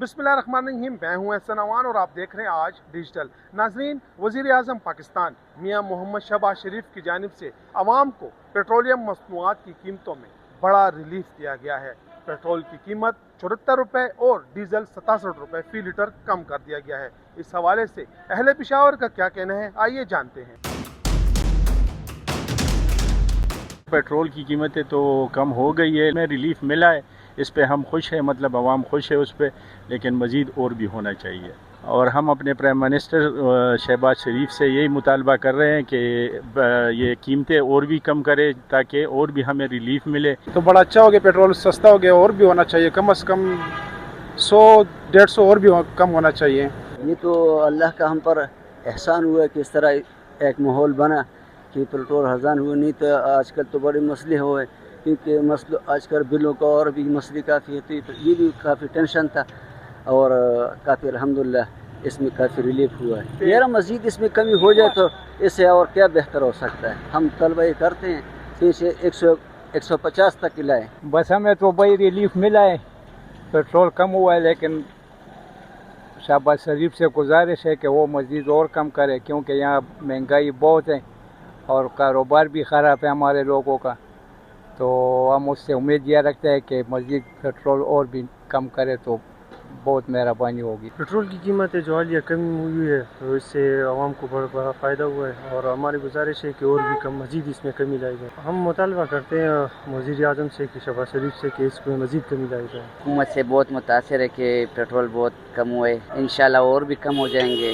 बिस्मिल्लाहिर्रहमानिर्रहीम। मैं हूं एहसन अवान और आप देख रहे हैं आज डिजिटल। नाजरीन, वज़ीर आज़म पाकिस्तान मियां मोहम्मद शहबाज शरीफ की जानिब से आवाम को पेट्रोलियम मसनूआत की कीमतों में बड़ा रिलीफ दिया गया है। पेट्रोल की कीमत 74 रुपये और डीजल 67 रुपये फी लीटर कम कर दिया गया है। इस हवाले से अहले पेशावर का क्या कहना है, आइए जानते हैं। पेट्रोल की कीमतें तो कम हो गई है, हमें रिलीफ मिला है, इस पे हम खुश हैं, मतलब आवाम खुश है उस पे, लेकिन मज़ीद और भी होना चाहिए। और हम अपने प्राइम मिनिस्टर शहबाज शरीफ से यही मुतालबा कर रहे हैं कि ये कीमतें और भी कम करे ताकि और भी हमें रिलीफ मिले। तो बड़ा अच्छा हो गया, पेट्रोल सस्ता हो गया, और भी होना चाहिए, कम से कम 100-150 और भी कम होना चाहिए। ये तो अल्लाह का हम पर एहसान हुआ कि इस तरह एक माहौल बना कि पेट्रोल हज़ान हुए, नहीं तो आजकल तो बड़े मसले हुए, क्योंकि मसले आजकल बिलों का और भी मसले काफ़ी होती, तो ये भी काफ़ी टेंशन था और काफ़ी अल्हम्दुलिल्लाह इसमें काफ़ी रिलीफ हुआ है। यार मज़ीद इसमें कमी हो जाए तो इससे और क्या बेहतर हो सकता है। हम तलबा ये करते हैं कि इसे 150 तक लाएँ। बस हमें तो भाई रिलीफ मिला है, पेट्रोल कम हुआ है, लेकिन शहबाज शरीफ से गुजारिश है कि वो मज़ीद और कम करे, क्योंकि यहाँ महंगाई बहुत है और कारोबार भी ख़राब है हमारे लोगों का। तो हम उससे उम्मीद यह रखते हैं कि मज़ीद पेट्रोल और भी कम करे तो बहुत मेहरबानी होगी। पेट्रोल की कीमतें जो हालिया कमी हुई है तो इससे आवाम को बड़ा फ़ायदा हुआ है और हमारी गुजारिश है कि और भी कम मज़ीद इसमें कमी लाई जाए। हम मुतालबा करते हैं वज़ीर आज़म से कि शहबाज शरीफ से कि इसमें मज़ीद कमी लाई जाए। हुकूमत से बहुत मुतासर है कि पेट्रोल बहुत कम हुए, इंशाल्लाह और भी कम हो जाएंगे।